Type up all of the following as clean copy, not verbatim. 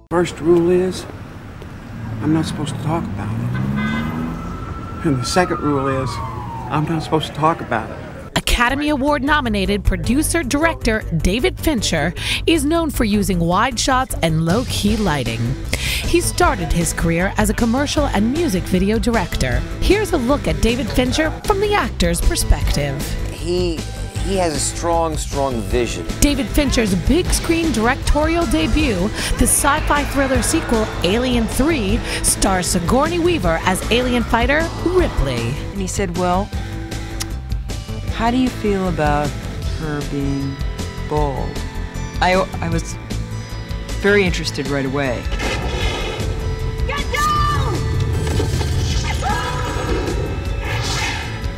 First rule is, I'm not supposed to talk about it. And the second rule is, I'm not supposed to talk about it. Academy Award-nominated producer-director David Fincher is known for using wide shots and low-key lighting. He started his career as a commercial and music video director. Here's a look at David Fincher from the actor's perspective. He has a strong vision. David Fincher's big-screen directorial debut, the sci-fi thriller sequel Alien 3, stars Sigourney Weaver as alien fighter Ripley. And he said, well, how do you feel about her being bald? I was very interested right away. Get down!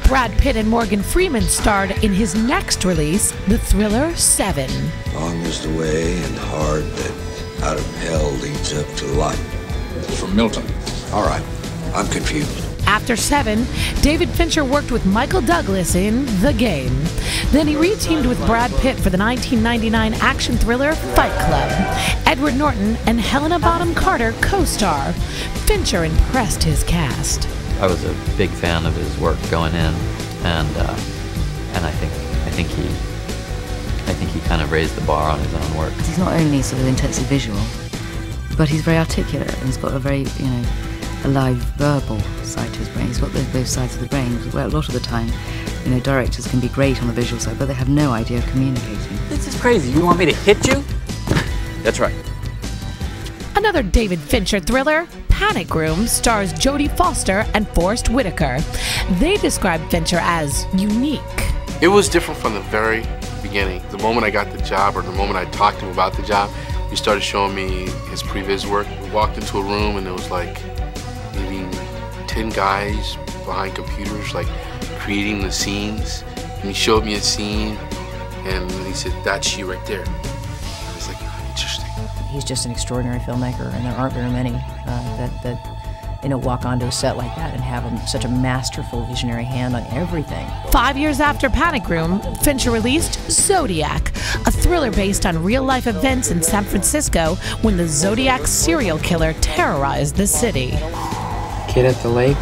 Brad Pitt and Morgan Freeman starred in his next release, the thriller Seven. Long is the way and hard that out of hell leads up to light. It's from Milton. All right, I'm confused. After Seven, David Fincher worked with Michael Douglas in The Game. Then he reteamed with Brad Pitt for the 1999 action thriller Fight Club. Edward Norton and Helena Bonham Carter co-star. Fincher impressed his cast. I was a big fan of his work going in, and I think he kind of raised the bar on his own work. He's not only sort of intensely visual, but he's very articulate, and he's got a very, alive verbal side to his brain. He's got both sides of the brain, where a lot of the time, directors can be great on the visual side, but they have no idea of communicating. This is crazy. You want me to hit you? That's right. Another David Fincher thriller, Panic Room, stars Jodie Foster and Forrest Whitaker. They describe Fincher as unique. It was different from the very beginning. The moment I got the job, or the moment I talked to him about the job, he started showing me his previous work. We walked into a room and it was like maybe 10 guys behind computers, like creating the scenes. And he showed me a scene and he said, "That's you right there." I was like, oh, interesting. He's just an extraordinary filmmaker, and there aren't very many that walk onto a set like that and have such a masterful, visionary hand on everything. 5 years after Panic Room, Fincher released Zodiac, a thriller based on real-life events in San Francisco when the Zodiac serial killer terrorized the city. Kid at the lake,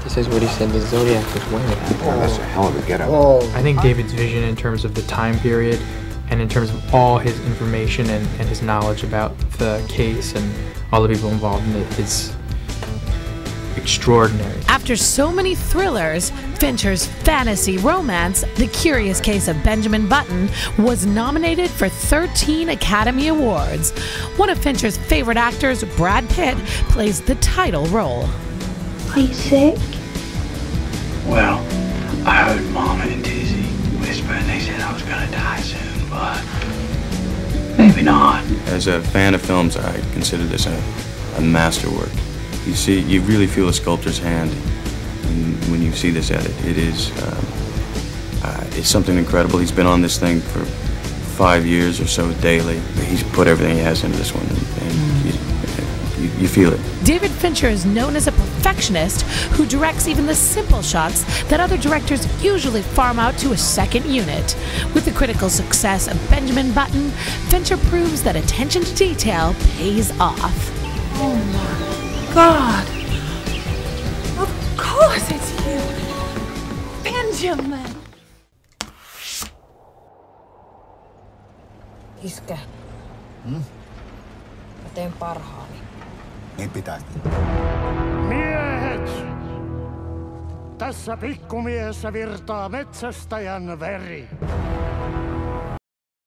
this is what he said the Zodiac was wearing. Oh, that's a hell of a getup. I think David's vision in terms of the time period and in terms of all his information and his knowledge about the case and all the people involved in it is extraordinary. After so many thrillers, Fincher's fantasy romance, The Curious Case of Benjamin Button, was nominated for 13 Academy Awards. One of Fincher's favorite actors, Brad Pitt, plays the title role. Are you sick? Well, I heard Mama and Dizzy whisper and they said I was gonna die soon, but maybe not. As a fan of films, I consider this a masterwork. You see, you really feel a sculptor's hand when you see this edit. It is, it's something incredible. He's been on this thing for 5 years or so daily. He's put everything he has into this one, and you feel it. David Fincher is known as a perfectionist who directs even the simple shots that other directors usually farm out to a second unit. With the critical success of Benjamin Button, Fincher proves that attention to detail pays off. Oh my God! Of course it's you! Benjamin! Iskä. Mä teen parhaani. Niin pitäisi. Miehet! Tässä pikkumiehessä virtaa metsästäjän veri.